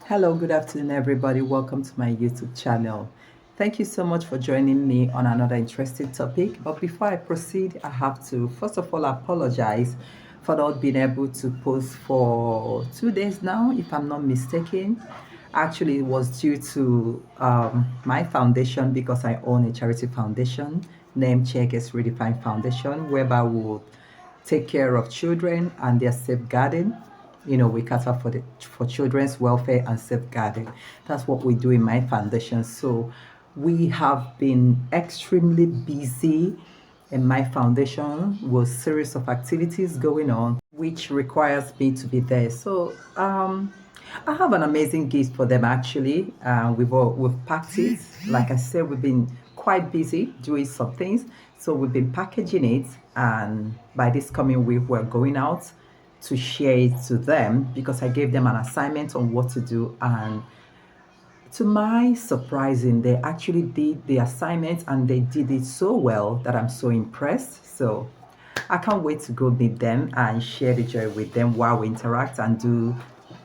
Hello, good afternoon, everybody. Welcome to my YouTube channel. Thank you so much for joining me on another interesting topic. But before I proceed, I have to first of all apologize for not being able to post for 2 days now, if I'm not mistaken. Actually, it was due to my foundation because I own a charity foundation named Checkers Redefined Foundation, whereby we will take care of children and their safeguarding. We cater for children's welfare and safeguarding. That's what we do in my foundation. So we have been extremely busy in my foundation with series of activities going on, which requires me to be there. So I have an amazing gift for them actually. We've packed it. Like I said, we've been quite busy doing some things. So we've been packaging it, and by this coming week, we're going out to share it to them because I gave them an assignment on what to do. And to my surprising, they actually did the assignment and they did it so well that I'm so impressed. So I can't wait to go meet them and share the joy with them while we interact and do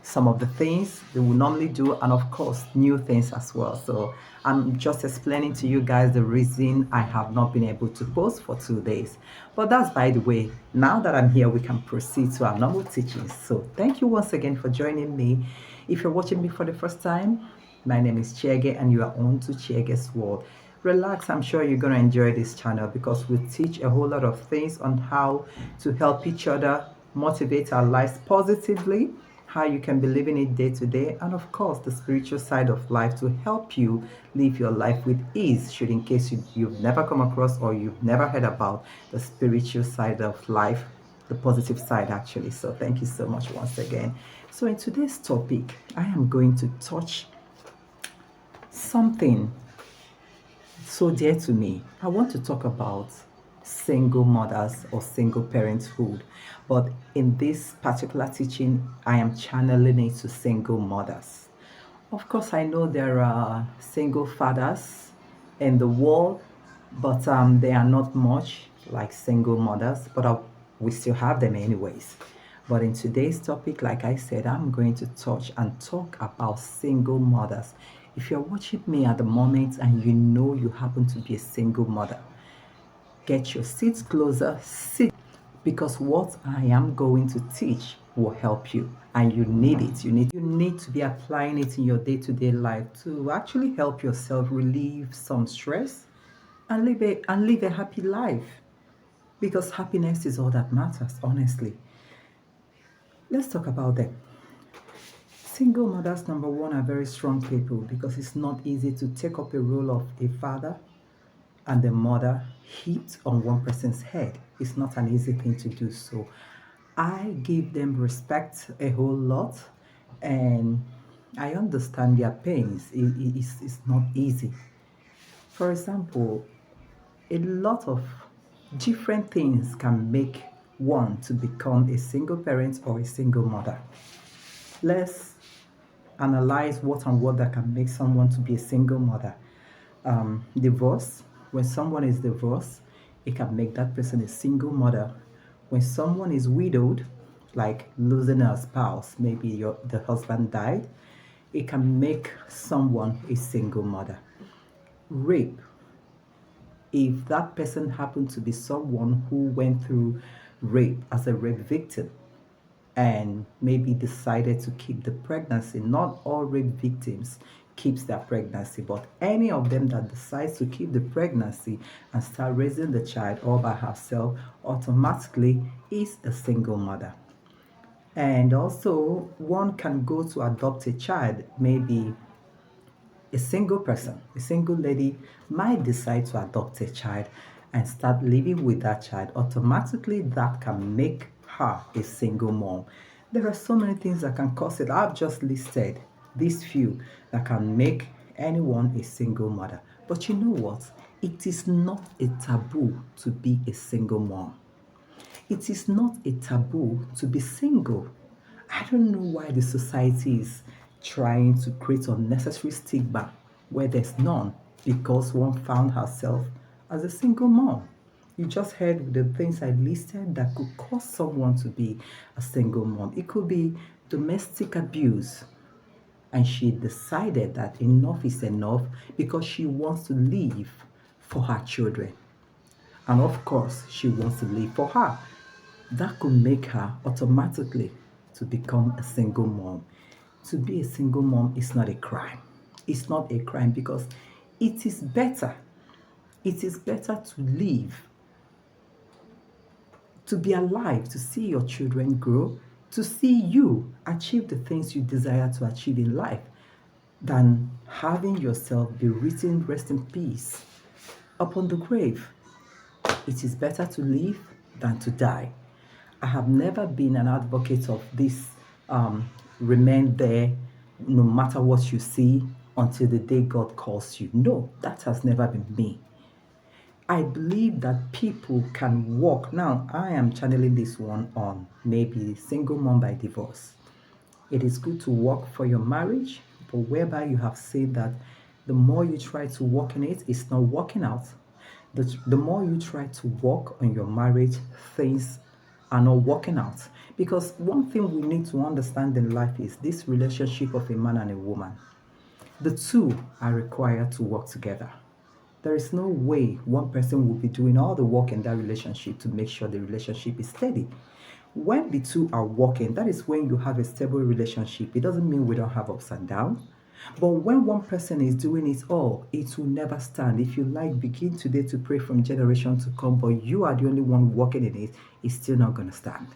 some of the things they will normally do, and of course new things as well. So I'm just explaining to you guys the reason I have not been able to post for 2 days. But that's by the way. Now that I'm here, we can proceed to our normal teachings. So thank you once again for joining me. If you're watching me for the first time, my name is Chiege and you are on to Chiege's World. Relax, I'm sure you're going to enjoy this channel because we teach a whole lot of things on how to help each other, motivate our lives positively, how you can be living it day to day, and of course, the spiritual side of life to help you live your life with ease, should in case you've never come across or you've never heard about the spiritual side of life, the positive side actually. So thank you so much once again. So in today's topic, I am going to touch something so dear to me. I want to talk about single mothers or single parenthood, but in this particular teaching, I am channeling it to single mothers. Of course, I know there are single fathers in the world, but they are not much like single mothers, but we still have them anyways. But in today's topic, like I said, I'm going to touch and talk about single mothers. If you're watching me at the moment and you know you happen to be a single mother, get your seats closer, sit, because what I am going to teach will help you and you need it. You need to be applying it in your day-to-day life to actually help yourself relieve some stress and live a happy life, because happiness is all that matters, honestly. Let's talk about them. Single mothers, number one, are very strong people because it's not easy to take up a role of a father and the mother heaped on one person's head. It's not an easy thing to do. So I give them respect a whole lot, and I understand their pains. It's not easy. For example, a lot of different things can make one to become a single parent or a single mother. Let's analyze what and what that can make someone to be a single mother. Divorce. When someone is divorced, it can make that person a single mother. When someone is widowed, like losing a spouse, maybe the husband died, it can make someone a single mother. Rape. If that person happened to be someone who went through rape as a rape victim, and maybe decided to keep the pregnancy. Not all rape victims keeps their pregnancy, but any of them that decides to keep the pregnancy and start raising the child all by herself automatically is a single mother. And also, one can go to adopt a child. Maybe a single person, a single lady might decide to adopt a child and start living with that child. Automatically, that can make her a single mom. There are so many things that can cause it. I've just listed these few that can make anyone a single mother. But you know what? It is not a taboo to be a single mom. It is not a taboo to be single. I don't know why the society is trying to create unnecessary stigma where there's none because one found herself as a single mom. You just heard the things I listed that could cause someone to be a single mom. It could be domestic abuse, and she decided that enough is enough because she wants to live for her children. And of course, she wants to live for her. That could make her automatically to become a single mom. To be a single mom is not a crime. It's not a crime because it is better. It is better to live, to be alive, to see your children grow, to see you achieve the things you desire to achieve in life, than having yourself be written rest in peace upon the grave. It is better to live than to die. I have never been an advocate of this remain there no matter what you see until the day God calls you. No, that has never been me. I believe that people can walk. Now, I am channeling this one on maybe single mom by divorce. It is good to work for your marriage, but whereby you have said that the more you try to work in it, it's not working out. The more you try to work on your marriage, things are not working out. Because one thing we need to understand in life is this relationship of a man and a woman. The two are required to work together. There is no way one person will be doing all the work in that relationship to make sure the relationship is steady. When the two are working, that is when you have a stable relationship. It doesn't mean we don't have ups and downs. But when one person is doing it all, it will never stand. If you like, begin today to pray from generation to come, but you are the only one working in it, it's still not going to stand.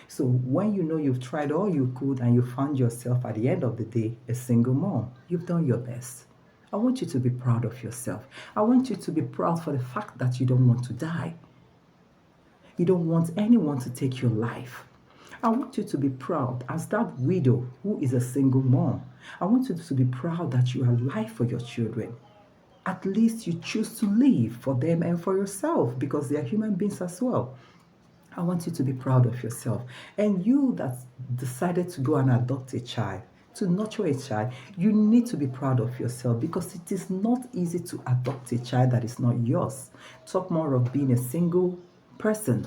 So when you know you've tried all you could and you found yourself at the end of the day a single mom, you've done your best. I want you to be proud of yourself. I want you to be proud for the fact that you don't want to die. You don't want anyone to take your life. I want you to be proud as that widow who is a single mom. I want you to be proud that you are alive for your children. At least you choose to live for them and for yourself because they are human beings as well. I want you to be proud of yourself. And you that decided to go and adopt a child, to nurture a child, you need to be proud of yourself because it is not easy to adopt a child that is not yours. Talk more of being a single person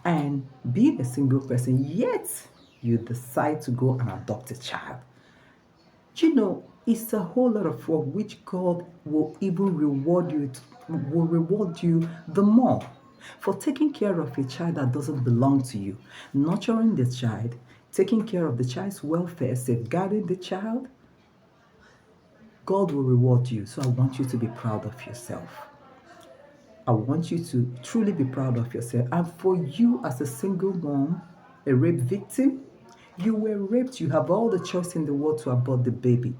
and being a single person, yet you decide to go and adopt a child. You know, it's a whole lot of work which God will even reward you the more for taking care of a child that doesn't belong to you, nurturing the child, taking care of the child's welfare, safeguarding the child. God will reward you. So I want you to be proud of yourself. I want you to truly be proud of yourself. And for you as a single mom, a rape victim, you were raped. You have all the choice in the world to abort the baby,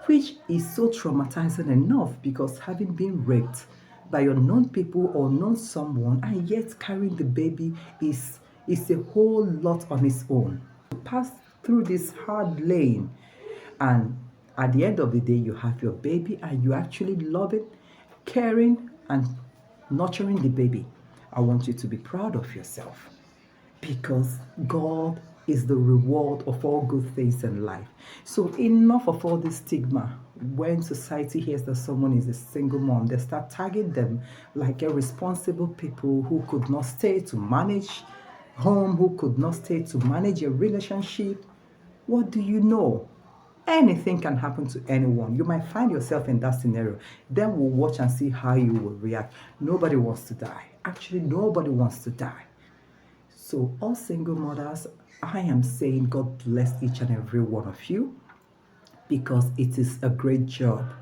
which is so traumatizing enough because having been raped by unknown people or known someone and yet carrying the baby is a whole lot on its own. To pass through this hard lane and at the end of the day you have your baby and you actually love it, caring and nurturing the baby. I want you to be proud of yourself because God is the reward of all good things in life. So enough of all this stigma. When society hears that someone is a single mom, they start tagging them like irresponsible people who could not stay to manage home, who could not stay to manage a relationship. What do you know? Anything can happen to anyone. You might find yourself in that scenario. Then we'll watch and see how you will react. Nobody wants to die. Actually, nobody wants to die. So, all single mothers, I am saying God bless each and every one of you because it is a great job.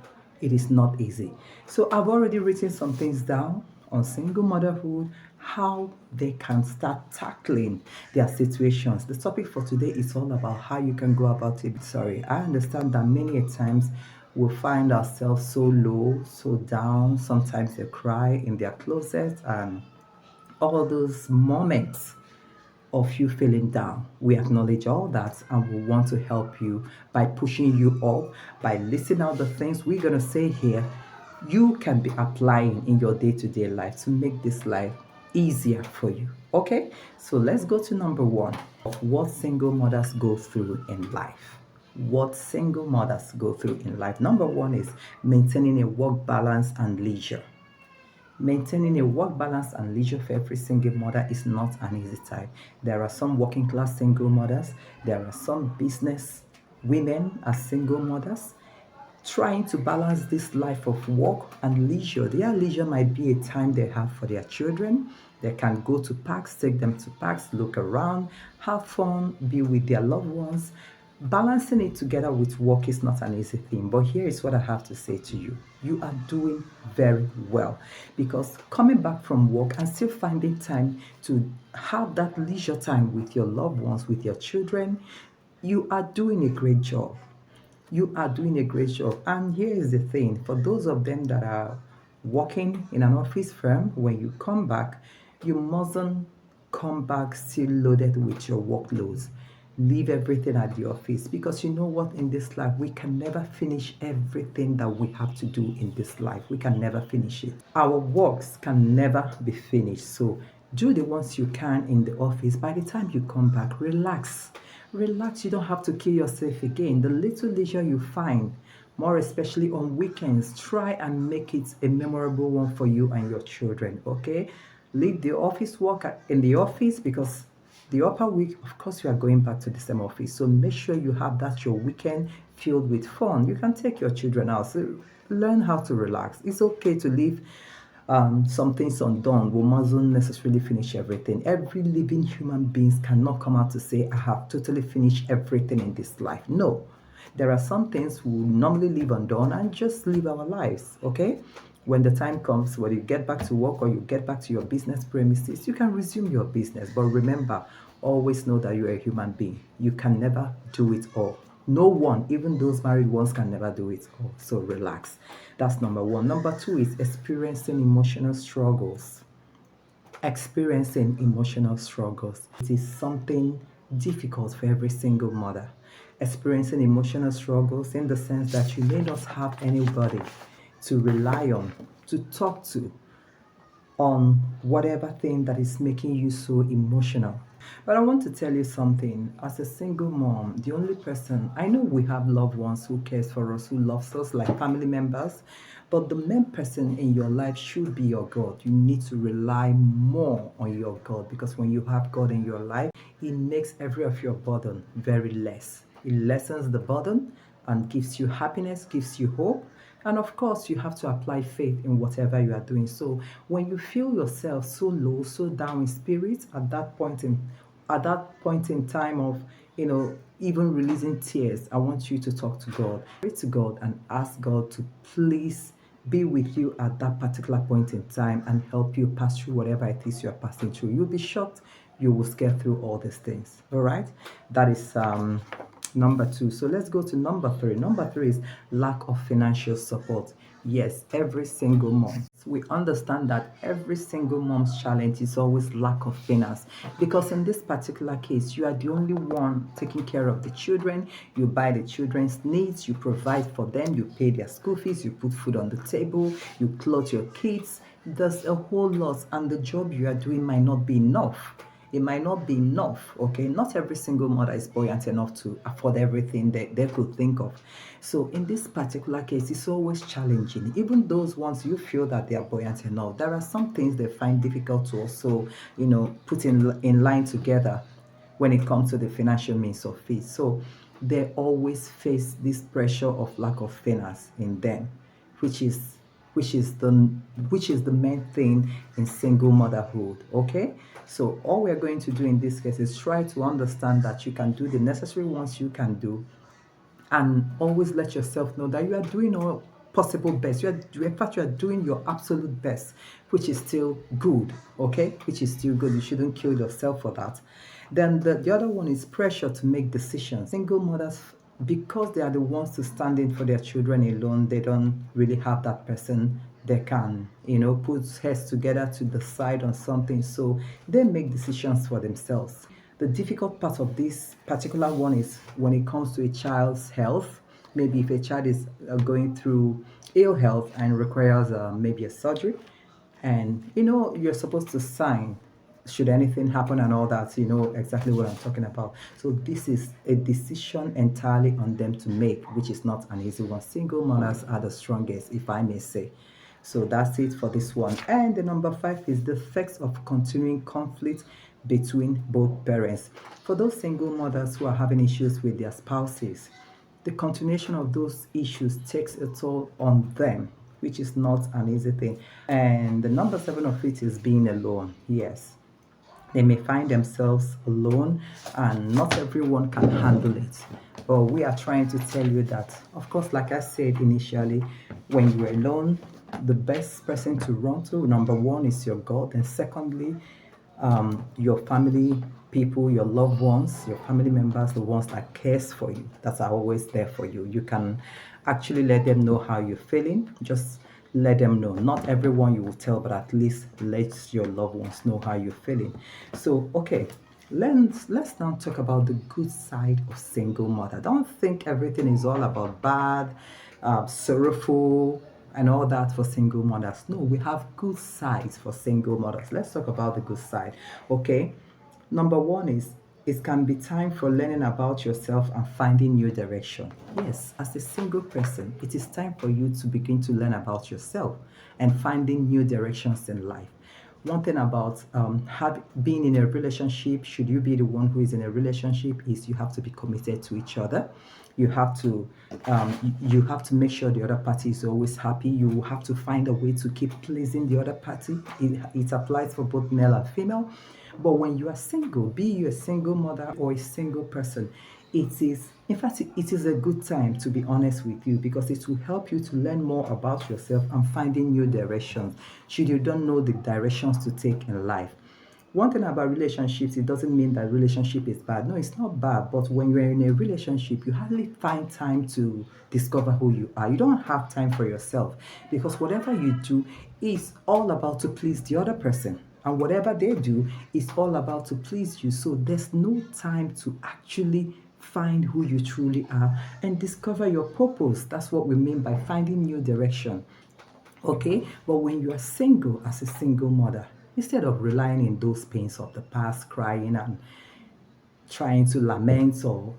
It is not easy. So, I've already written some things down on single motherhood, how they can start tackling their situations. The topic for today is all about how you can go about it. Sorry, I understand that many a times we find ourselves so low, so down. Sometimes they cry in their closet and all those moments of you feeling down. We acknowledge all that and we want to help you by pushing you up, by listing out the things we're going to say here. You can be applying in your day to day life to make this life easier for you. Okay, so let's go to number one of what single mothers go through in life. What single mothers go through in life. Number one is maintaining a work balance and leisure. Maintaining a work balance and leisure for every single mother is not an easy time. There are some working class single mothers, there are some business women as single mothers trying to balance this life of work and leisure. Their leisure might be a time they have for their children. They can go to parks, take them to parks, look around, have fun, be with their loved ones. Balancing it together with work is not an easy thing, but here is what I have to say to you. You are doing very well, because coming back from work and still finding time to have that leisure time with your loved ones, with your children, you are doing a great job. You are doing a great job. And here is the thing, for those of them that are working in an office firm, when you come back, you mustn't come back still loaded with your workloads. Leave everything at the office, because you know what, in this life, we can never finish everything that we have to do in this life. We can never finish it. Our works can never be finished. So do the ones you can in the office. By the time you come back, relax. Relax, you don't have to kill yourself again. The little leisure you find, more especially on weekends, try and make it a memorable one for you and your children, okay? Leave the office work in the office, because the upper week, of course, you are going back to the same office. So make sure you have that your weekend filled with fun. You can take your children out. So learn how to relax. It's okay to leave some things undone. We mustn't necessarily finish everything. Every living human beings cannot come out to say, I have totally finished everything in this life. No. There are some things we normally leave undone and just live our lives, okay? When the time comes, when you get back to work or you get back to your business premises, you can resume your business. But remember, always know that you're a human being. You can never do it all. No one, even those married ones, can never do it all. So relax. That's number one. Number two is experiencing emotional struggles. Experiencing emotional struggles. It is something difficult for every single mother. Experiencing emotional struggles in the sense that you may not have anybody to rely on, to talk to, on whatever thing that is making you so emotional. But I want to tell you something. As a single mom, the only person, I know we have loved ones who cares for us, who loves us, like family members, but the main person in your life should be your God. You need to rely more on your God, because when you have God in your life, He makes every of your burden very less. It lessens the burden and gives you happiness, gives you hope. And of course, you have to apply faith in whatever you are doing. So when you feel yourself so low, so down in spirit at that point in time of, even releasing tears, I want you to talk to God. Pray to God and ask God to please be with you at that particular point in time and help you pass through whatever it is you're passing through. You'll be shocked. You will scale through all these things. All right. That is number two. So let's go to number three. Number three is lack of financial support. Yes, every single mom. We understand that every single mom's challenge is always lack of finance, because in this particular case, you are the only one taking care of the children. You buy the children's needs, you provide for them, you pay their school fees, you put food on the table, you clothe your kids. There's a whole lot, and the job you are doing might not be enough. It might not be enough, okay? Not every single mother is buoyant enough to afford everything they could think of. So in this particular case, it's always challenging. Even those ones you feel that they are buoyant enough, there are some things they find difficult to also, put in line together when it comes to the financial means of it. So they always face this pressure of lack of finance in them, which is which is the which is the main thing in single motherhood. Okay, so all we're going to do in this case is try to understand that you can do the necessary ones you can do, and always let yourself know that you are doing all possible best. In fact, you are doing your absolute best, which is still good. Okay, which is still good. You shouldn't kill yourself for that. Then the other one is pressure to make decisions. Single mothers, because they are the ones to stand in for their children alone, they don't really have that person they can, put heads together to decide on something. So they make decisions for themselves. The difficult part of this particular one is when it comes to a child's health. Maybe if a child is going through ill health and requires maybe a surgery, and you're supposed to sign should anything happen and all that. You know exactly what I'm talking about. So this is a decision entirely on them to make, which is not an easy one. Single mothers are the strongest, if I may say. So that's it for this one. And the number five is the effects of continuing conflict between both parents. For those single mothers who are having issues with their spouses, the continuation of those issues takes a toll on them, which is not an easy thing. And the number seven of it is being alone. Yes, they may find themselves alone, and not everyone can handle it. But we are trying to tell you that, of course, like I said initially, when you're alone, the best person to run to, number one, is your God, and secondly, your family people, your loved ones, your family members, the ones that cares for you, that are always there for you. You can actually let them know how you're feeling. Just let them know. Not everyone you will tell, but at least let your loved ones know how you're feeling. So, okay, let's now talk about the good side of single mother. Don't think everything is all about bad, sorrowful, and all that for single mothers. No, we have good sides for single mothers. Let's talk about the good side. Okay. Number one is it can be time for learning about yourself and finding new direction. Yes, as a single person, it is time for you to begin to learn about yourself and finding new directions in life. One thing about being in a relationship, should you be the one who is in a relationship, is you have to be committed to each other. You have to you have to make sure the other party is always happy. You have to find a way to keep pleasing the other party. It applies for both male and female. But when you are single, be you a single mother or a single person, it is, in fact, it is a good time to be honest with you, because it will help you to learn more about yourself and finding new directions should you don't know the directions to take in life. One thing about relationships, it doesn't mean that relationship is bad. No, it's not bad. But when you're in a relationship, you hardly find time to discover who you are. You don't have time for yourself, because whatever you do is all about to please the other person. And whatever they do is all about to please you. So there's no time to actually find who you truly are and discover your purpose. That's what we mean by finding new direction. Okay, but when you are single, as a single mother, instead of relying in those pains of the past, crying and trying to lament or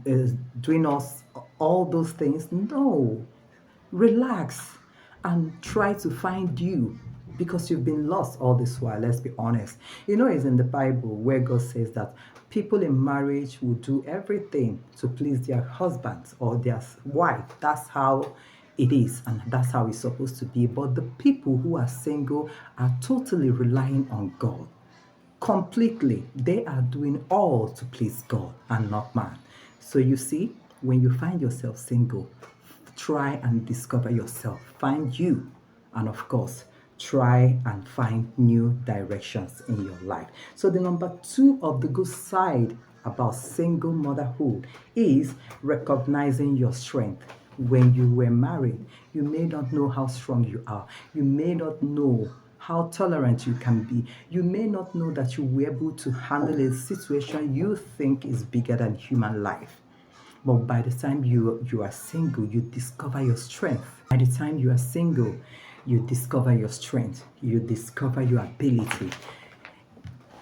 uh, doing all those things, no, relax and try to find you, because you've been lost all this while. Let's be honest. You know, it's in the Bible where God says that people in marriage will do everything to please their husbands or their wife. That's how it is, and that's how it's supposed to be. But the people who are single are totally relying on God completely. They are doing all to please God and not man. So you see, when you find yourself single, try and discover yourself, find you, and of course, try and find new directions in your life. So the number two of the good side about single motherhood is recognizing your strength. When you were married, you may not know how strong you are. You may not know how tolerant you can be. You may not know that you will be able to handle a situation you think is bigger than human life. But by the time you are single, you discover your strength. By the time you are single, you discover your strength. You discover your ability.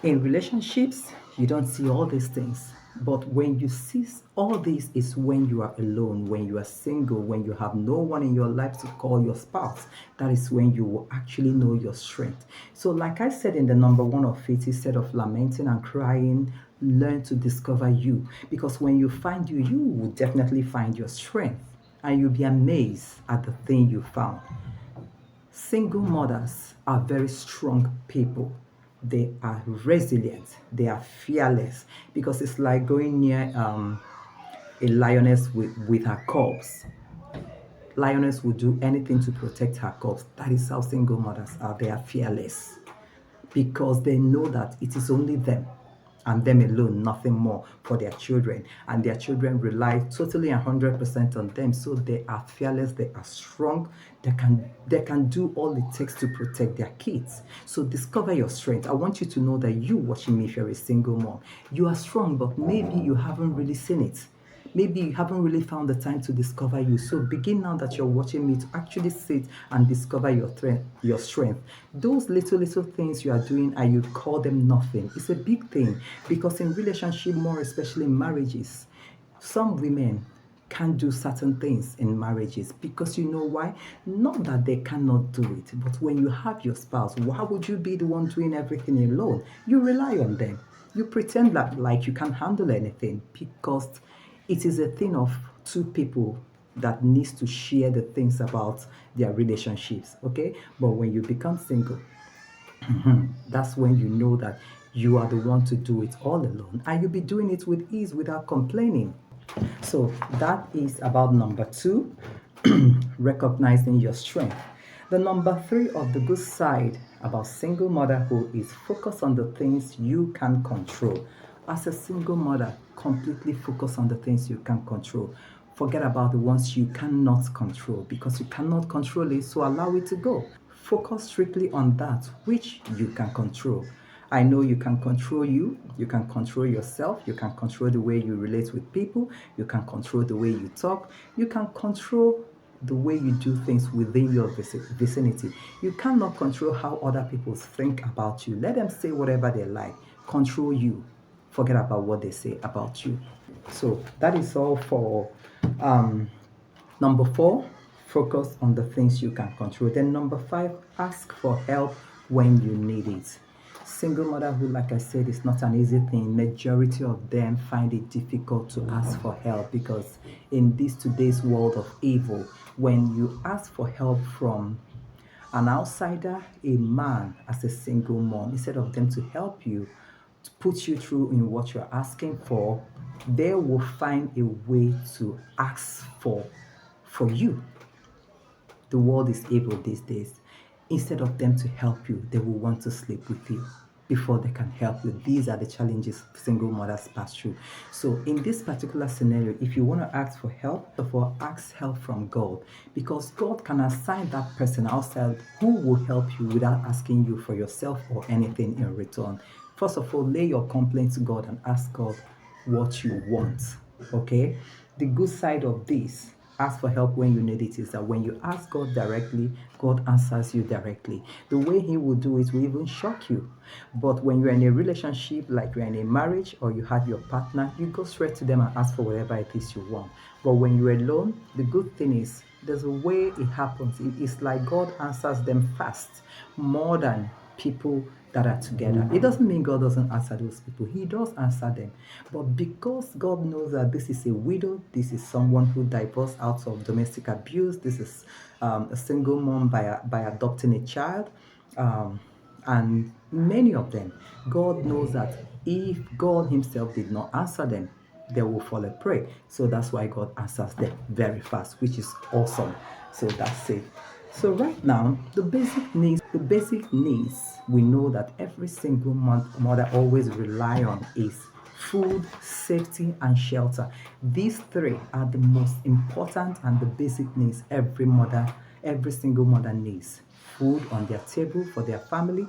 In relationships, you don't see all these things. But when you see all this is when you are alone, when you are single, when you have no one in your life to call your spouse. That is when you will actually know your strength. So, like I said in the number one of it, instead of lamenting and crying, learn to discover you. Because when you find you, you will definitely find your strength. And you'll be amazed at the thing you found. Single mothers are very strong people. They are resilient. They are fearless, because it's like going near a lioness with her cubs. Lioness will do anything to protect her cubs. That is how single mothers are. They are fearless, because they know that it is only them and them alone, nothing more, for their children. And their children rely totally 100% on them. So they are fearless, they are strong, they can do all it takes to protect their kids. So discover your strength. I want you to know that you watching me, if you're a single mom, you are strong, but maybe you haven't really seen it. Maybe you haven't really found the time to discover you. So begin now that you're watching me to actually sit and discover your strength. Those little things you are doing and you call them nothing. It's a big thing, because in relationship, more especially in marriages, some women can't do certain things in marriages, because you know why? Not that they cannot do it, but when you have your spouse, why would you be the one doing everything alone? You rely on them. You pretend that like you can handle anything, because it is a thing of two people that needs to share the things about their relationships, okay? But when you become single, that's when you know that you are the one to do it all alone, and you'll be doing it with ease without complaining. So that is about number two, recognizing your strength. The number three of the good side about single motherhood is focus on the things you can control. As a single mother, completely focus on the things you can control. Forget about the ones you cannot control because you cannot control it, so allow it to go. Focus strictly on that which you can control. I know you can control you can control yourself, you can control the way you relate with people, you can control the way you talk, you can control the way you do things within your vicinity. You cannot control how other people think about you. Let them say whatever they like. Control you. Forget about what they say about you. So that is all for um, number four, focus on the things you can control. Then number five, ask for help when you need it. Single motherhood, like I said, is not an easy thing. Majority of them find it difficult to ask for help because in this today's world of evil, when you ask for help from an outsider, a man, as a single mom, instead of them to help you, to put you through in what you're asking for, they will find a way to ask for you. The world is evil these days. Instead of them to help you, they will want to sleep with you before they can help you. These are the challenges single mothers pass through. So, in this particular scenario, if you want to ask for help, therefore ask help from God because God can assign that person outside who will help you without asking you for yourself or anything in return. First of all, lay your complaint to God and ask God what you want. Okay? The good side of this, ask for help when you need it, is that when you ask God directly, God answers you directly. The way He will do it will even shock you. But when you're in a relationship, like you're in a marriage or you have your partner, you go straight to them and ask for whatever it is you want. But when you're alone, the good thing is there's a way it happens. It's like God answers them fast, more than people that are together. It doesn't mean God doesn't answer those people. He does answer them. But because God knows that this is a widow, this is someone who divorced out of domestic abuse, this is a single mom by adopting a child, um, and many of them, God knows that if God Himself did not answer them, they will fall a prey. So that's why God answers them very fast, which is awesome. So that's it. So right now, the basic needs we know that every single mother always rely on is food, safety, and shelter. These three are the most important and the basic needs every single mother needs. Food on their table for their family,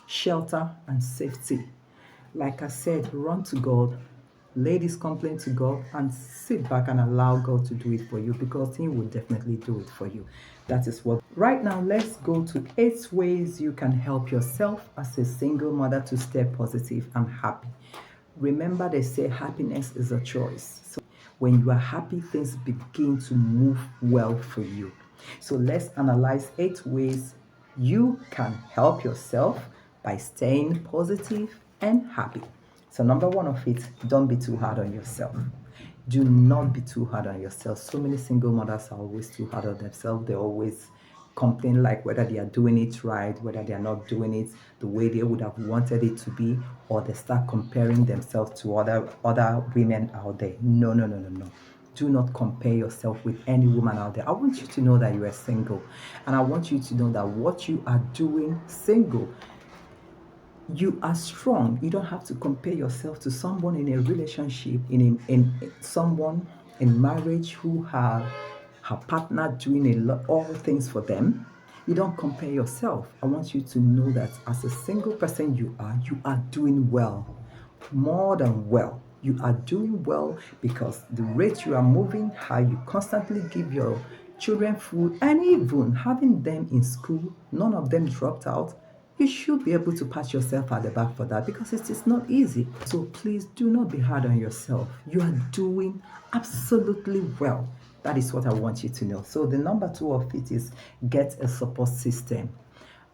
shelter, and safety. Like I said, run to God, lay this complaint to God, and sit back and allow God to do it for you because He will definitely do it for you. That is what. Right now, let's go to 8 ways you can help yourself as a single mother to stay positive and happy. Remember, they say happiness is a choice. So when you are happy, things begin to move well for you. So let's analyze 8 ways you can help yourself by staying positive and happy. So, number one of it, don't be too hard on yourself. Do not be too hard on yourself. So many single mothers are always too hard on themselves. They always complain like whether they are doing it right, whether they are not doing it the way they would have wanted it to be, or they start comparing themselves to other women out there. No, no, no, no, no. Do not compare yourself with any woman out there. I want you to know that you are single, and I want you to know that what you are doing single, you are strong. You don't have to compare yourself to someone in a relationship, in someone in marriage who have her partner doing all things for them. You don't compare yourself. I want you to know that as a single person you are doing well, more than well. You are doing well because the rate you are moving, how you constantly give your children food, and even having them in school, none of them dropped out. You should be able to pat yourself at the back for that because it is not easy. So please do not be hard on yourself. You are doing absolutely well. That is what I want you to know. So the number two of it is get a support system.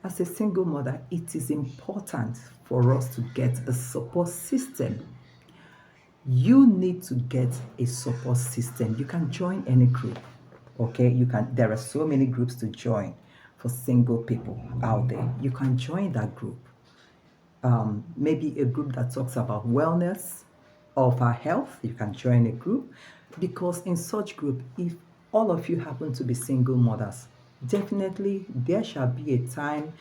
As a single mother, it is important for us to get a support system. You need to get a support system. You can join any group. Okay, you can. There are so many groups to join for single people out there. You can join that group. Maybe a group that talks about wellness of our health. You can join a group, because in such group, if all of you happen to be single mothers, definitely there shall be a time,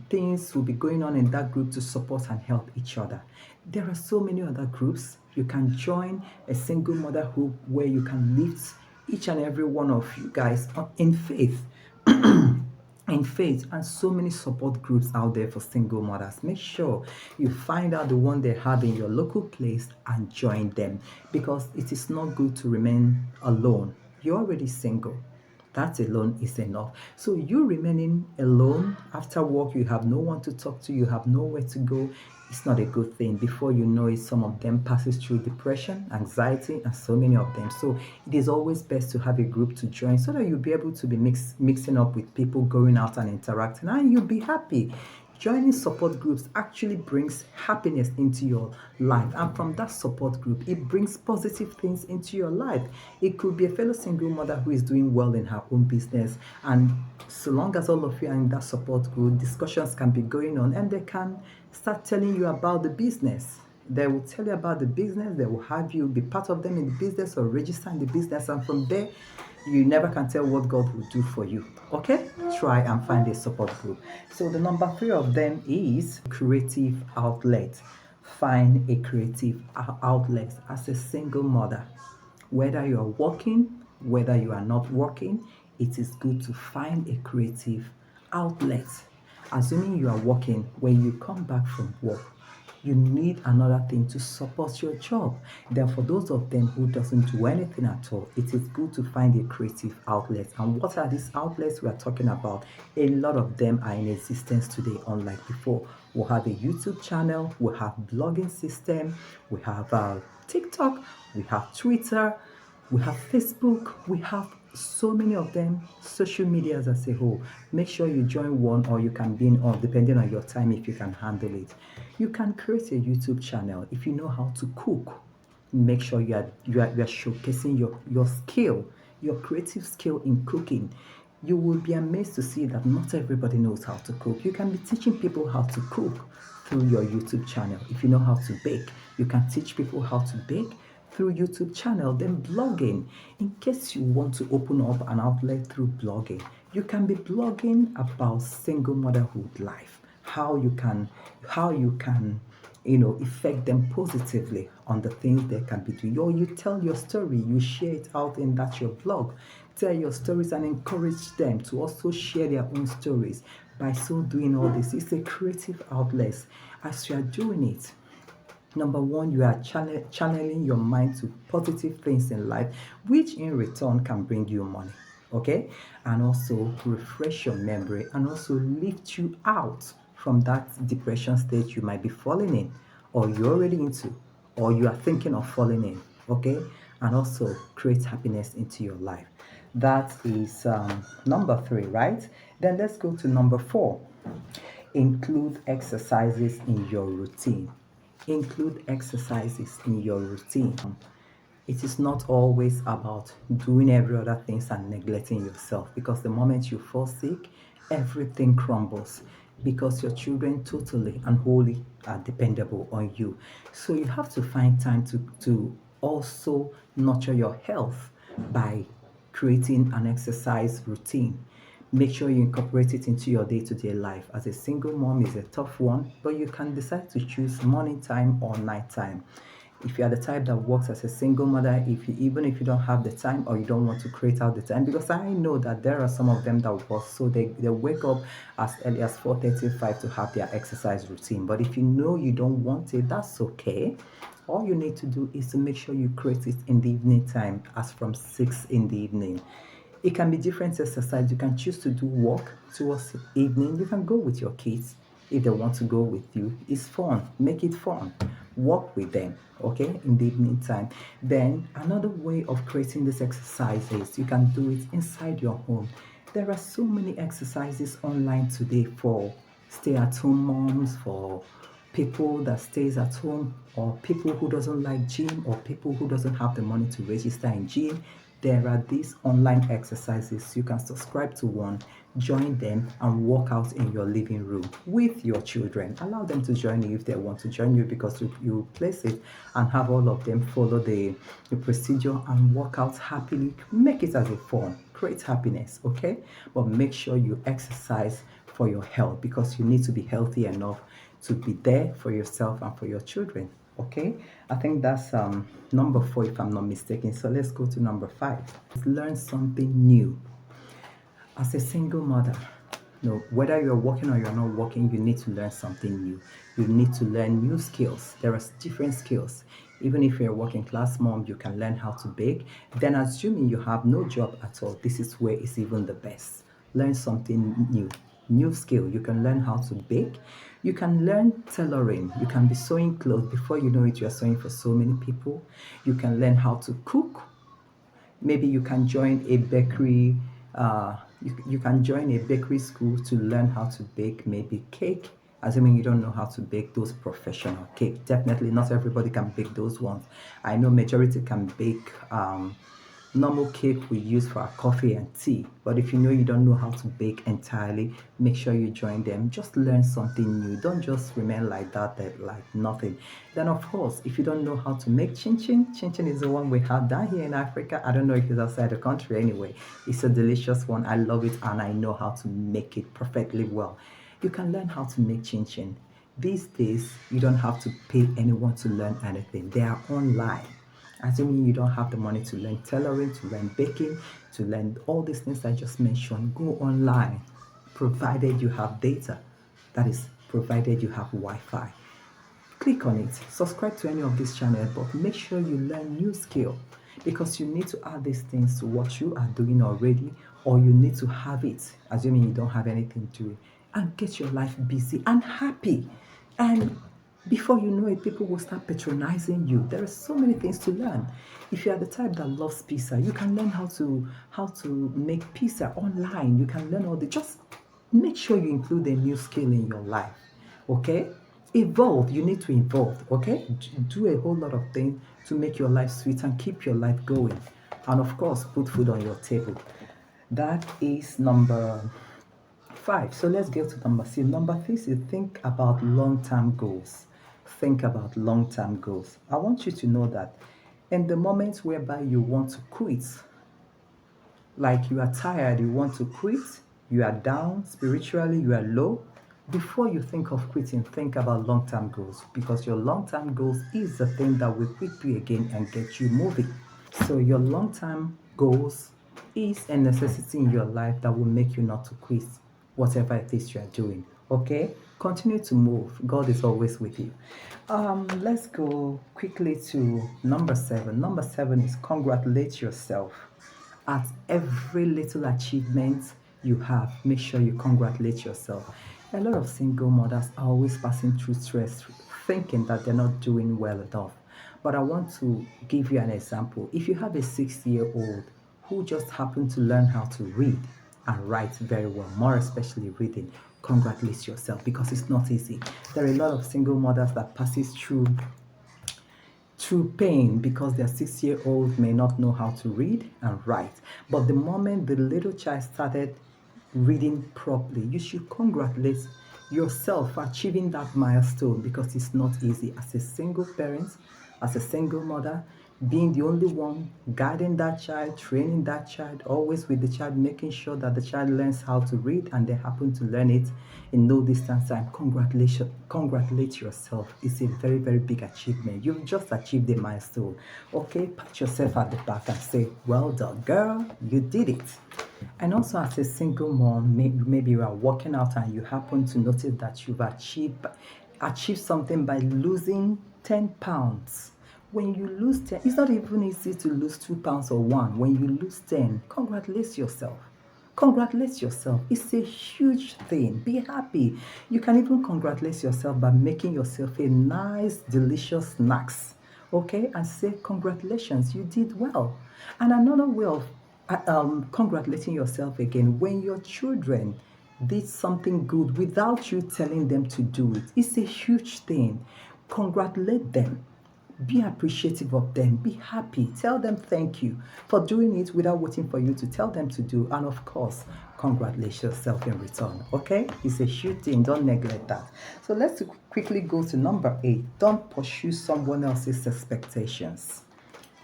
things will be going on in that group to support and help each other. There are so many other groups. You can join a single motherhood where you can lift each and every one of you guys up in faith, and so many support groups out there for single mothers. Make sure you find out the one they have in your local place and join them, because it is not good to remain alone. You're already single. That alone is enough. So you remaining alone after work, you have no one to talk to, you have nowhere to go. It's not a good thing. Before you know it, some of them passes through depression, anxiety, and so many of them. So it is always best to have a group to join, so that you'll be able to be mixing up with people, going out and interacting, and you'll be happy. Joining support groups actually brings happiness into your life, and from that support group, it brings positive things into your life. It could be a fellow single mother who is doing well in her own business, and so long as all of you are in that support group, discussions can be going on, and they can start telling you about the business. They will tell you about the business, they will have you be part of them in the business or register in the business, and from there, you never can tell what God will do for you. Okay? Try and find a support group. So, the number three of them is creative outlet. Find a creative outlet as a single mother. Whether you are working, whether you are not working, it is good to find a creative outlet. Assuming you are working, when you come back from work, you need another thing to support your job. Then for those of them who doesn't do anything at all, it is good to find a creative outlet. And what are these outlets we are talking about? A lot of them are in existence today, unlike before. We have a YouTube channel, we have blogging system, we have TikTok, we have Twitter, we have Facebook, we have so many of them, social medias as a whole. Make sure you join one, or you can be in all, depending on your time, if you can handle it. You can create a YouTube channel if you know how to cook. Make sure you are showcasing your skill, your creative skill in cooking. You will be amazed to see that not everybody knows how to cook. You can be teaching people how to cook through your YouTube channel. If you know how to bake, you can teach people how to bake through YouTube channel. Then blogging, in case you want to open up an outlet through blogging, you can be blogging about single motherhood life, how you can affect them positively on the things they can be doing. Or you tell your story, you share it out in that your blog. Tell your stories and encourage them to also share their own stories. By so doing all this, it's a creative outlet. As you are doing it, number one, you are channeling your mind to positive things in life, which in return can bring you money. Okay, and also refresh your memory, and also lift you out from that depression state you might be falling in, or you're already into, or you are thinking of falling in. Okay, and also create happiness into your life. That is number three, right? Then let's go to number four. Include exercises in your routine. Include exercises in your routine. It is not always about doing every other things and neglecting yourself, because the moment you fall sick, everything crumbles, because your children totally and wholly are dependable on you. So you have to find time to also nurture your health by creating an exercise routine. Make sure you incorporate it into your day-to-day life. As a single mom is a tough one, but you can decide to choose morning time or night time. If you are the type that works as a single mother, even if you don't have the time, or you don't want to create out the time, because I know that there are some of them that work, so they wake up as early as 4:35 to have their exercise routine. But if you know you don't want it, that's okay. All you need to do is to make sure you create it in the evening time, as from 6 in the evening. It can be different exercise. You can choose to do walk towards the evening. You can go with your kids if they want to go with you. It's fun. Make it fun. Walk with them, okay, in the evening time. Then another way of creating this exercise is you can do it inside your home. There are so many exercises online today for stay-at-home moms, for people that stays at home, or people who doesn't like gym, or people who doesn't have the money to register in gym, there are these online exercises. You can subscribe to one, join them, and work out in your living room with your children. Allow them to join you if they want to join you, because you place it and have all of them follow the procedure and work out happily. Make it as a fun, create happiness, okay? But make sure you exercise for your health, because you need to be healthy enough to be there for yourself and for your children. Okay, I think that's number 4, if I'm not mistaken. So let's go to number 5. Learn something new. As a single mother, no, whether you're working or you're not working, you need to learn something new. You need to learn new skills. There are different skills. Even if you're a working class mom, you can learn how to bake. Then, assuming you have no job at all, this is where it's even the best. Learn something new, new skill. You can learn how to bake. You can learn tailoring. You can be sewing clothes. Before you know it, you're sewing for so many people. You can learn how to cook. Maybe you can join a bakery. You can join a bakery school to learn how to bake maybe cake, assuming you don't know how to bake those professional cake. Definitely not everybody can bake those ones. I know majority can bake normal cake we use for our coffee and tea. But if you know you don't know how to bake entirely, make sure you join them. Just learn something new. Don't just remain like that, like nothing. Then, of course, if you don't know how to make chin chin, chin chin is the one we have down here in Africa. I don't know if it's outside the country anyway. It's a delicious one. I love it, and I know how to make it perfectly well. You can learn how to make chin chin. These days, you don't have to pay anyone to learn anything. They are online. Assuming you don't have the money to learn tailoring, to learn baking, to learn all these things I just mentioned, go online, provided you have data. That is, provided you have Wi Fi. Click on it, subscribe to any of these channels, but make sure you learn new skill, because you need to add these things to what you are doing already, or you need to have it, assuming you don't have anything to do, and get your life busy and happy. And before you know it, people will start patronizing you. There are so many things to learn. If you are the type that loves pizza, you can learn how to make pizza online. You can learn all the just make sure you include a new skill in your life. Okay? Evolve. You need to evolve. Okay? Do a whole lot of things to make your life sweet and keep your life going. And of course, put food on your table. That is number 5. So let's get to number 6. Number 6 is think about long term goals. Think about long term goals. I want you to know that in the moments whereby you want to quit, like you are tired, you want to quit, you are down spiritually, you are low, before you think of quitting, think about long term goals, because your long term goals is the thing that will equip you again and get you moving. So your long-term goals is a necessity in your life that will make you not to quit whatever it is you are doing. Okay? Continue to move. God is always with you. Let's go quickly to number 7. Number 7 is congratulate yourself at every little achievement you have. Make sure you congratulate yourself. A lot of single mothers are always passing through stress, thinking that they're not doing well enough. But I want to give you an example. If you have a 6-year-old who just happened to learn how to read and write very well, more especially reading, congratulate yourself, because it's not easy. There are a lot of single mothers that passes through pain because their 6-year-old may not know how to read and write. But the moment the little child started reading properly, you should congratulate yourself for achieving that milestone, because it's not easy as a single parent, as a single mother, being the only one guiding that child, training that child, always with the child, making sure that the child learns how to read and they happen to learn it in no distance time. Congratulate yourself. It's a very, very big achievement. You've just achieved a milestone. Okay, pat yourself at the back and say, well done, girl, you did it. And also, as a single mom, maybe you are working out and you happen to notice that you've achieved something by losing 10 pounds. When you lose 10, it's not even easy to lose 2 pounds or one. When you lose 10, congratulate yourself. Congratulate yourself. It's a huge thing. Be happy. You can even congratulate yourself by making yourself a nice, delicious snacks. Okay? And say, congratulations, you did well. And another way of congratulating yourself again, when your children did something good without you telling them to do it. It's a huge thing. Congratulate them. Be appreciative of them. Be happy. Tell them thank you for doing it without waiting for you to tell them to do. And of course, congratulate yourself in return. Okay? It's a huge thing. Don't neglect that. So let's quickly go to number 8. Don't pursue someone else's expectations.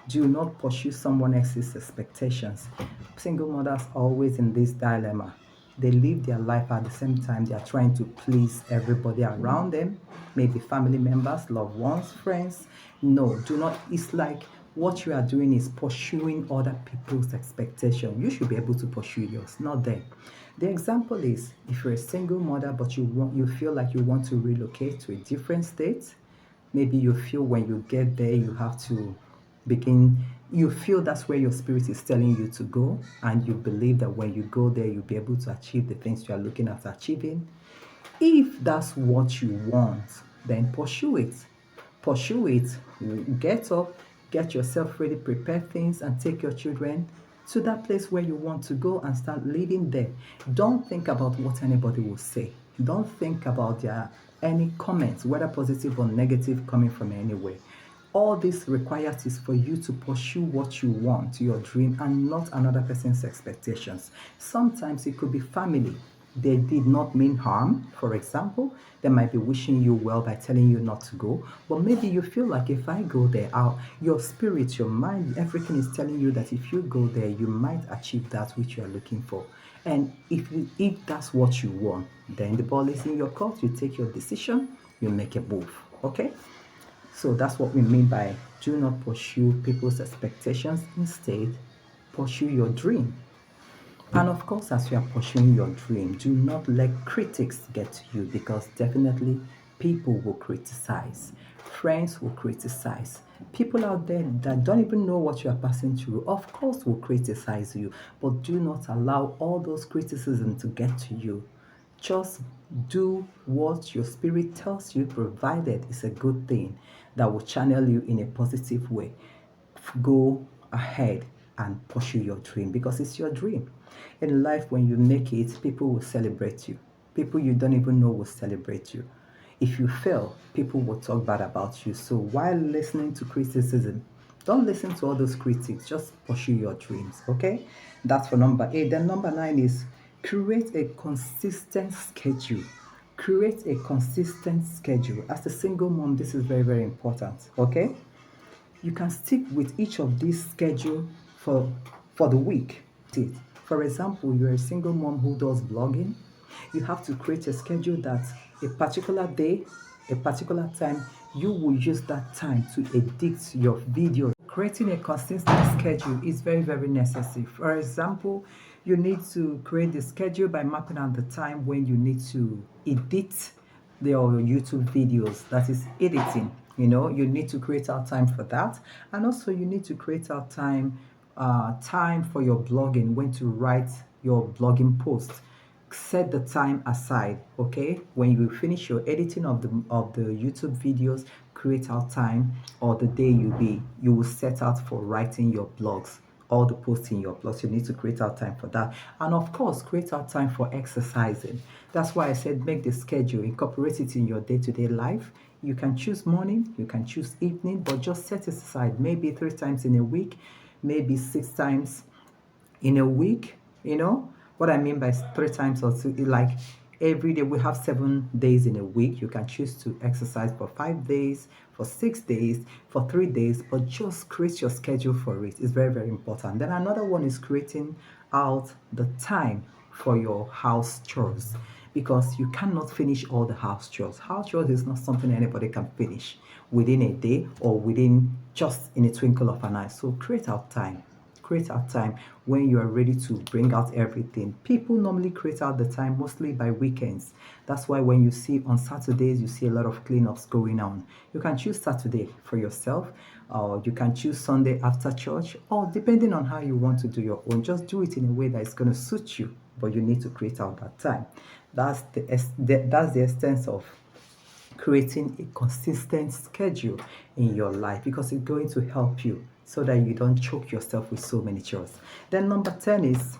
Do not pursue someone else's expectations. Single mothers are always in this dilemma. They live their life at the same time. They are trying to please everybody around them, maybe family members, loved ones, friends. No, do not. It's like what you are doing is pursuing other people's expectation. You should be able to pursue yours, not them. The example is if you're a single mother but you feel like you want to relocate to a different state. Maybe you feel when you get there you have to begin, you feel that's where your spirit is telling you to go, and you believe that when you go there you'll be able to achieve the things you are looking at achieving. If that's what you want, then pursue it. Pursue it. Get up, get yourself ready, prepare things, and take your children to that place where you want to go and start living there. Don't think about what anybody will say. Don't think about any comments, whether positive or negative, coming from anywhere. All this requires is for you to pursue what you want, your dream, and not another person's expectations. Sometimes it could be family. They did not mean harm. For example, they might be wishing you well by telling you not to go, but maybe you feel like if I go there, your spirit, your mind, everything is telling you that if you go there, you might achieve that which you are looking for. And if that's what you want, then the ball is in your court. You take your decision, you make a move. Okay? So that's what we mean by do not pursue people's expectations. Instead, pursue your dream. And of course, as you are pursuing your dream, do not let critics get to you, because definitely people will criticize. Friends will criticize. People out there that don't even know what you are passing through, of course, will criticize you. But do not allow all those criticism to get to you. Just do what your spirit tells you, provided it's a good thing that will channel you in a positive way. Go ahead and pursue your dream, because it's your dream. In life, when you make it, people will celebrate you. People you don't even know will celebrate you. If you fail, people will talk bad about you. So while listening to criticism, don't listen to all those critics. Just pursue your dreams, okay? That's for number 8. Then number 9 is create a consistent schedule. Create a consistent schedule. As a single mom, this is very, very important, okay? You can stick with each of these schedule for the week. For example, you're a single mom who does blogging. You have to create a schedule that a particular day, a particular time, you will use that time to edit your video. Creating a consistent schedule is very, very necessary. For example, you need to create the schedule by mapping out the time when you need to edit your YouTube videos, that is editing. You need to create out time for that, and also you need to create out time for your blogging, when to write your blogging post. Set the time aside, okay? When you finish your editing of the YouTube videos, create out time, or the day you will set out for writing your blogs, all the posts in your blogs. You need to create out time for that, and of course create out time for exercising. That's why I said make the schedule, incorporate it in your day-to-day life. You can choose morning, you can choose evening, but just set it aside, maybe 3 times in a week, maybe 6 times in a week. What I mean by 3 times or two, like every day. We have 7 days in a week. You can choose to exercise for 5 days, for 6 days, for 3 days, but just create your schedule for it. It's very, very important. Then another one is creating out the time for your house chores, because you cannot finish all the house chores. House chores is not something anybody can finish within a day or within just in a twinkle of an eye. So create out time. Create out time when you are ready to bring out everything. People normally create out the time mostly by weekends. That's why when you see on Saturdays, you see a lot of cleanups going on. You can choose Saturday for yourself, or you can choose Sunday after church, or depending on how you want to do your own. Just do it in a way that is going to suit you, but you need to create out that time. That's the essence of creating a consistent schedule in your life, because it's going to help you so that you don't choke yourself with so many chores. Then number 10 is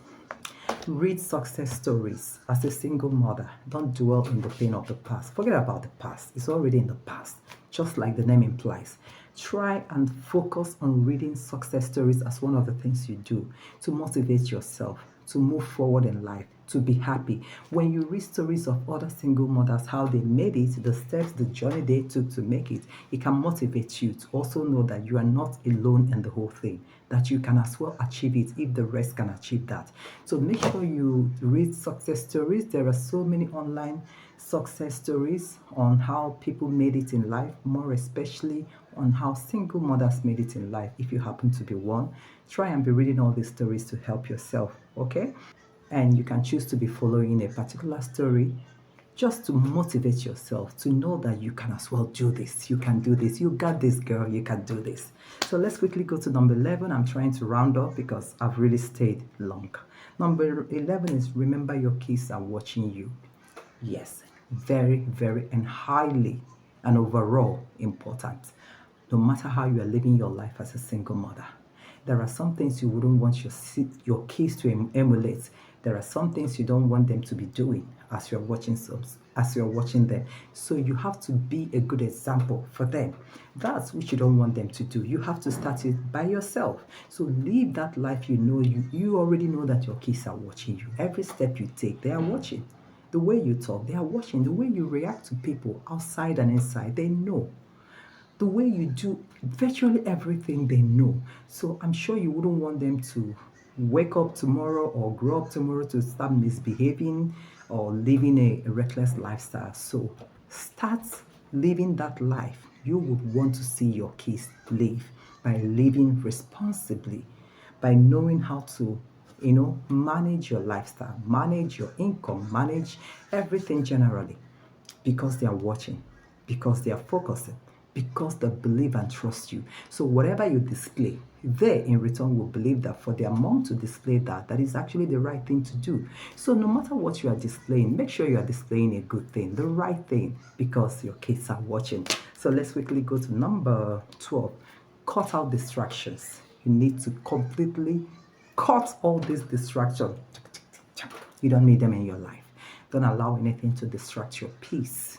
Read success stories as a single mother. Don't dwell in the pain of the past. Forget about the past. It's already in the past, just like the name implies. Try and focus on reading success stories as one of the things you do to motivate yourself, to move forward in life, to be happy. When you read stories of other single mothers, how they made it, the steps, the journey they took to make it can motivate you to also know that you are not alone in the whole thing, that you can as well achieve it if the rest can achieve that. So make sure you read success stories. There are so many online success stories on how people made it in life, more especially on how single mothers made it in life. If you happen to be one, try and be reading all these stories to help yourself, okay? And you can choose to be following a particular story just to motivate yourself to know that you can as well do this. You can do this. You got this, girl. You can do this. So let's quickly go to number 11. I'm trying to round up because I've really stayed long. Number 11 is remember your kids are watching you. Yes, very, very, and highly and overall important. No matter how you are living your life as a single mother, there are some things you wouldn't want your kids to emulate. There are some things you don't want them to be doing as you're watching as you're watching them. So you have to be a good example for them. That's what you don't want them to do. You have to start it by yourself. So live that life you already know that your kids are watching you. Every step you take, they are watching. The way you talk, they are watching. The way you react to people outside and inside, they know. The way you do virtually everything, they know. So I'm sure you wouldn't want them to wake up tomorrow or grow up tomorrow to start misbehaving or living a reckless lifestyle. So start living that life you would want to see your kids live, by living responsibly, by knowing how to manage your lifestyle, manage your income, manage everything generally, because they are watching, because they are focusing, because they believe and trust you. So whatever you display, they in return will believe that for their mom to display that is actually the right thing to do. So no matter what you are displaying, make sure you are displaying a good thing, the right thing, because your kids are watching. So let's quickly go to number 12. Cut out distractions. You need to completely cut all these distractions. You don't need them in your life. Don't allow anything to distract your peace.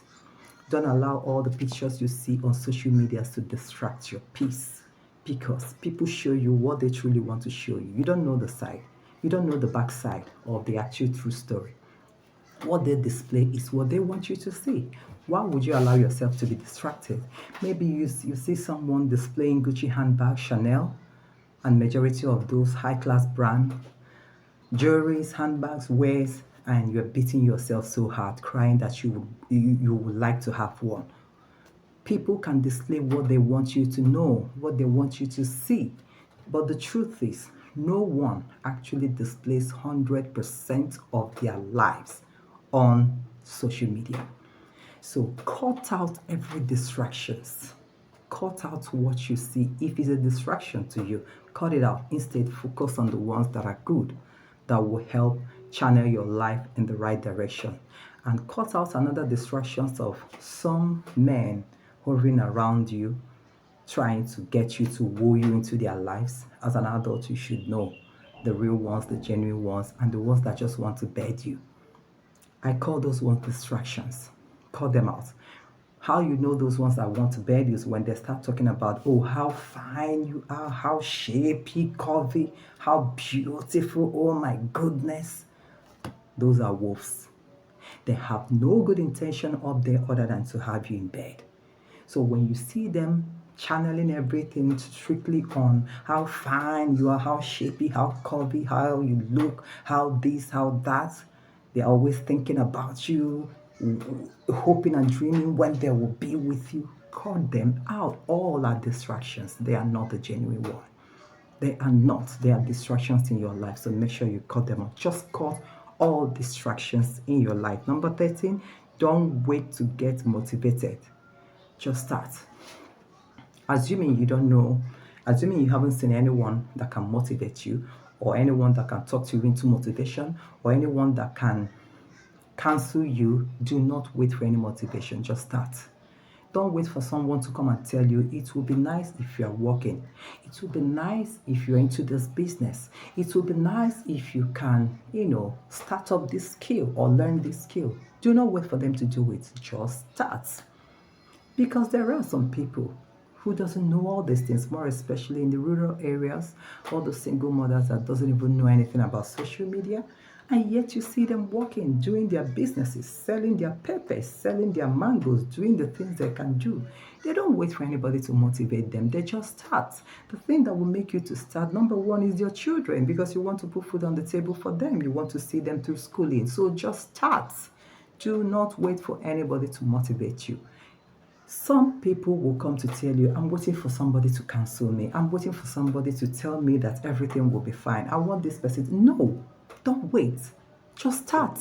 Don't allow all the pictures you see on social media to distract your peace, because people show you what they truly want to show you. You don't know the side. You don't know the backside of the actual true story. What they display is what they want you to see. Why would you allow yourself to be distracted? Maybe you see someone displaying Gucci handbag, Chanel, and majority of those high class brand jewelries, handbags, wares, and you're beating yourself so hard, crying that you would like to have one. People can display what they want you to know, what they want you to see. But the truth is, no one actually displays 100% of their lives on social media. So cut out every distractions. Cut out what you see. If it's a distraction to you, cut it out. Instead, focus on the ones that are good, that will help channel your life in the right direction. And cut out another distractions of some men hovering around you, trying to get you to woo you into their lives. As an adult, you should know the real ones, the genuine ones, and the ones that just want to bed you. I call those ones distractions. Call them out. How you know those ones that want to bed is when they start talking about, oh, how fine you are, how shapy, curvy, how beautiful, oh my goodness. Those are wolves. They have no good intention up there other than to have you in bed. So when you see them channeling everything strictly on how fine you are, how shapy, how curvy, how you look, how this, how that, they're always thinking about you, hoping and dreaming when they will be with you. Cut them out. All are distractions. They are not the genuine one. They are not. They are distractions in your life. So make sure you cut them off. Just cut all distractions in your life. Number 13, don't wait to get motivated. Just start. Assuming you don't know, assuming you haven't seen anyone that can motivate you, or anyone that can talk to you into motivation, or anyone that can cancel you, do not wait for any motivation. Just start. Don't wait for someone to come and tell you it will be nice if you are working. It will be nice if you're into this business. It will be nice if you can, start up this skill or learn this skill. Do not wait for them to do it. Just start. Because there are some people who doesn't know all these things, more especially in the rural areas, all the single mothers that doesn't even know anything about social media, and yet you see them working, doing their businesses, selling their peppers, selling their mangoes, doing the things they can do. They don't wait for anybody to motivate them. They just start. The thing that will make you to start, number one, is your children, because you want to put food on the table for them. You want to see them through schooling. So just start. Do not wait for anybody to motivate you. Some people will come to tell you, I'm waiting for somebody to cancel me. I'm waiting for somebody to tell me that everything will be fine. I want this person. No, don't wait. Just start.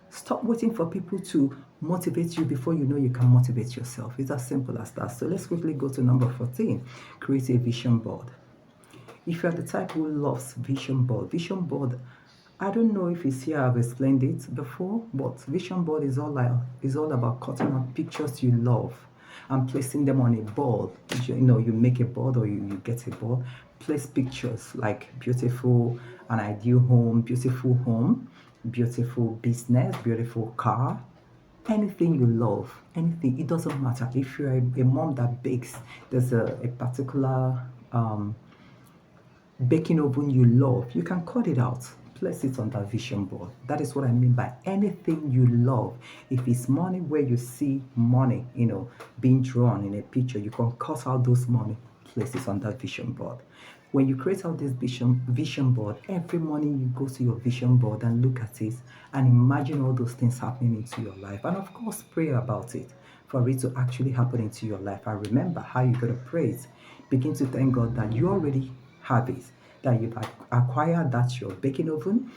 Stop waiting for people to motivate you before you know you can motivate yourself. It's as simple as that. So let's quickly go to number 14. Create a vision board. If you're the type who loves vision board, I don't know if it's here I've explained it before, but vision board is all about cutting out pictures you love and placing them on a board. You make a board or you get a board, place pictures like an ideal home, beautiful business, beautiful car, anything you love, anything. It doesn't matter. If you're a mom that bakes, there's a particular baking oven you love, you can cut it out, place it on that vision board. That is what I mean by anything you love. If it's money where you see money, being drawn in a picture, you can cut out those money, place it on that vision board. When you create out this vision board, every morning you go to your vision board and look at it and imagine all those things happening into your life. And of course, pray about it for it to actually happen into your life. And remember how you're going to pray it. Begin to thank God that you already have it, that you've acquired that your baking oven,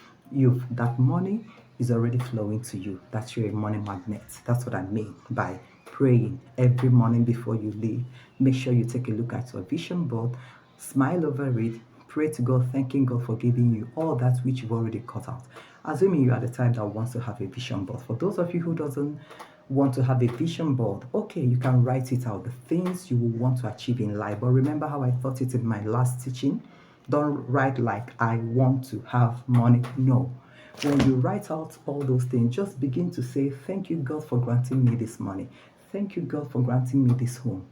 that money is already flowing to you, that you're a money magnet. That's what I mean by praying every morning before you leave. Make sure you take a look at your vision board, smile over it, pray to God, thanking God for giving you all that which you've already cut out. Assuming you are the type that wants to have a vision board. For those of you who doesn't want to have a vision board, okay, you can write it out, the things you will want to achieve in life. But remember how I taught it in my last teaching? Don't write like, I want to have money. No. When you write out all those things, just begin to say, thank you, God, for granting me this money. Thank you, God, for granting me this home.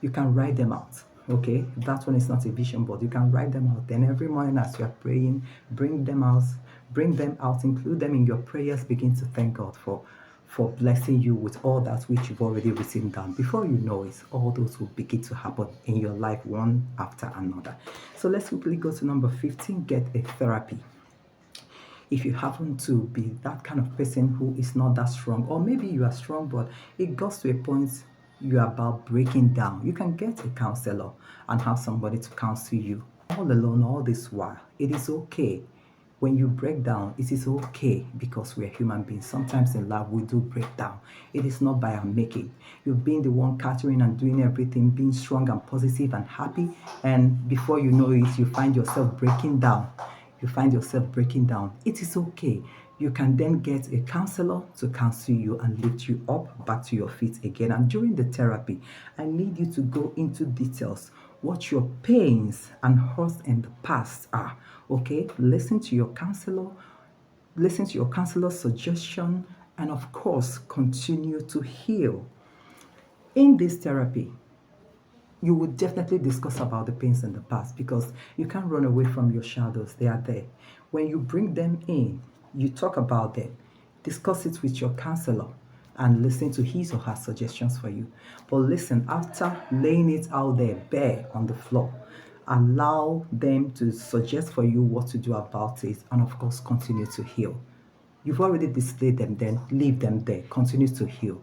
You can write them out. Okay, that one is not a vision board. You can write them out. Then every morning as you are praying, bring them out, include them in your prayers. Begin to thank God for blessing you with all that which you've already written down. Before you know it, all those will begin to happen in your life one after another. So let's quickly go to number 15, get a therapy. If you happen to be that kind of person who is not that strong, or maybe you are strong, but it goes to a point you are about breaking down, you can get a counselor and have somebody to counsel you all alone all this while. It is okay. When you break down, it is okay, because we're human beings. Sometimes in life we do break down. It is not by our making. You've been the one catering and doing everything, being strong and positive and happy, and before you know it, you find yourself breaking down. It is okay. You can then get a counselor to counsel you and lift you up back to your feet again. And during the therapy, I need you to go into details what your pains and hurts in the past are. Okay, listen to your counselor's suggestion, and of course, continue to heal. In this therapy, you would definitely discuss about the pains in the past, because you can't run away from your shadows. They are there. When you bring them in, you talk about them, discuss it with your counselor, and listen to his or her suggestions for you. But listen, after laying it out there bare on the floor, allow them to suggest for you what to do about it, and of course, continue to heal. You've already displayed them, then leave them there. Continue to heal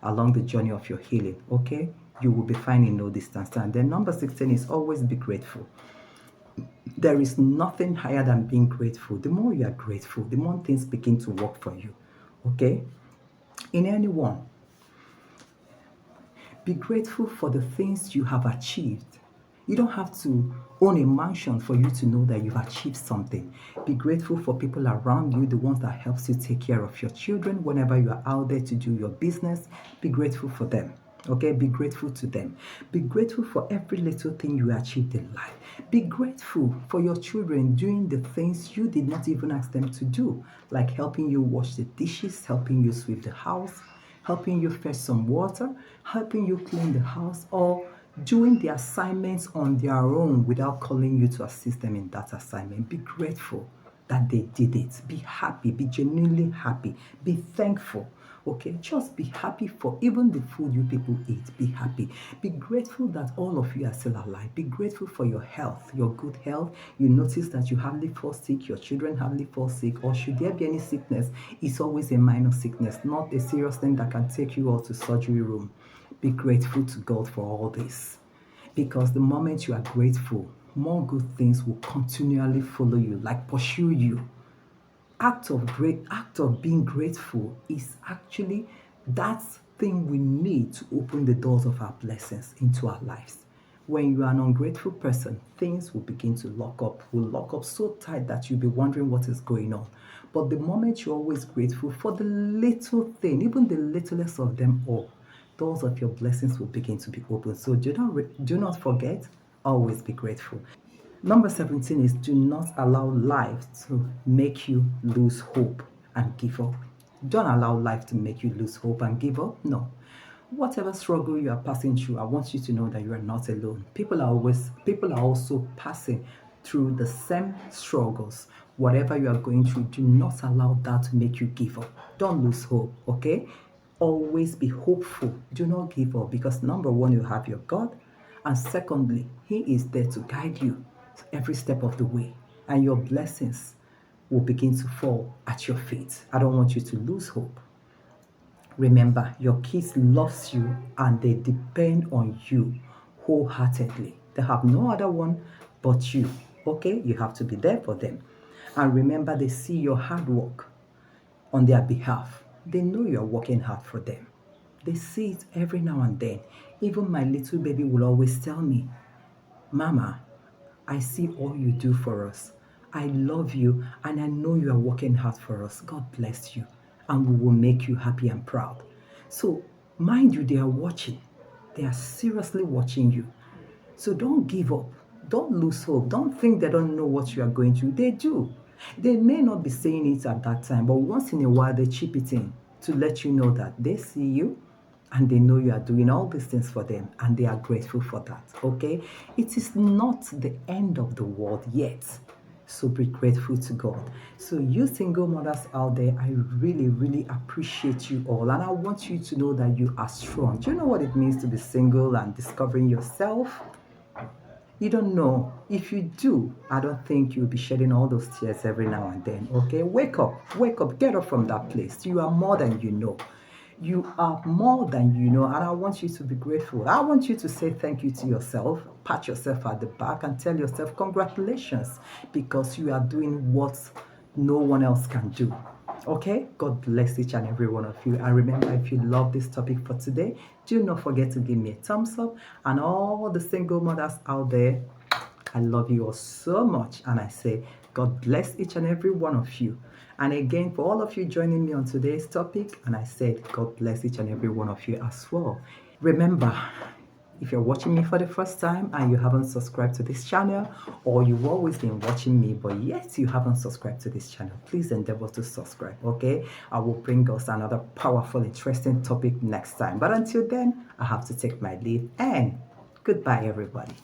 along the journey of your healing, okay? You will be fine in no distance. And then number 16 is always be grateful. There is nothing higher than being grateful. The more you are grateful, the more things begin to work for you, okay? In anyone, be grateful for the things you have achieved. You don't have to own a mansion for you to know that you've achieved something. Be grateful for people around you, the ones that helps you take care of your children whenever you are out there to do your business. Be grateful for them. Okay, be grateful to them. Be grateful for every little thing you achieved in life. Be grateful for your children doing the things you did not even ask them to do, like helping you wash the dishes, helping you sweep the house, helping you fetch some water, helping you clean the house, or doing the assignments on their own without calling you to assist them in that assignment. Be grateful that they did it. Be happy, be genuinely happy, be thankful. Okay, just be happy for even the food you people eat. Be happy. Be grateful that all of you are still alive. Be grateful for your health, your good health. You notice that you hardly fall sick, your children hardly fall sick, or should there be any sickness, it's always a minor sickness, not a serious thing that can take you all to surgery room. Be grateful to God for all this. Because the moment you are grateful, more good things will continually follow you, like pursue you. Act of being grateful is actually that thing we need to open the doors of our blessings into our lives. When you are an ungrateful person, things will begin to will lock up so tight that you'll be wondering what is going on. But the moment you're always grateful for the little thing, even the littlest of them all, doors of your blessings will begin to be open. So do not forget, always be grateful. Number 17 is do not allow life to make you lose hope and give up. Don't allow life to make you lose hope and give up. No. Whatever struggle you are passing through, I want you to know that you are not alone. People are also passing through the same struggles. Whatever you are going through, do not allow that to make you give up. Don't lose hope, okay? Always be hopeful. Do not give up because number one, you have your God, and secondly, He is there to guide you every step of the way, and your blessings will begin to fall at your feet. I don't want you to lose hope. Remember, your kids loves you and they depend on you wholeheartedly. They have no other one but you. Okay? You have to be there for them. And remember, they see your hard work on their behalf. They know you're working hard for them. They see it every now and then. Even my little baby will always tell me, Mama, I see all you do for us. I love you and I know you are working hard for us. God bless you and we will make you happy and proud. So, mind you, they are watching. They are seriously watching you. So don't give up. Don't lose hope. Don't think they don't know what you are going through. They do. They may not be saying it at that time, but once in a while they chip it in to let you know that they see you and they know you are doing all these things for them and they are grateful for that. Okay? It is not the end of the world yet. So be grateful to God. So, you single mothers out there, I really, really appreciate you all. And I want you to know that you are strong. Do you know what it means to be single and discovering yourself? You don't know. If you do, I don't think you'll be shedding all those tears every now and then. Okay? Wake up, get up from that place. You are more than you know. You are more than you know, and I want you to be grateful. I want you to say thank you to yourself, pat yourself at the back, and tell yourself congratulations because you are doing what no one else can do. Okay, God bless each and every one of you. And remember, if you love this topic for today, do not forget to give me a thumbs up. And all the single mothers out there, I love you all so much. And I say, God bless each and every one of you. And again, for all of you joining me on today's topic, and I said, God bless each and every one of you as well. Remember, if you're watching me for the first time and you haven't subscribed to this channel, or you've always been watching me but yet you haven't subscribed to this channel, please endeavor to subscribe, okay? I will bring us another powerful, interesting topic next time. But until then, I have to take my leave and goodbye, everybody.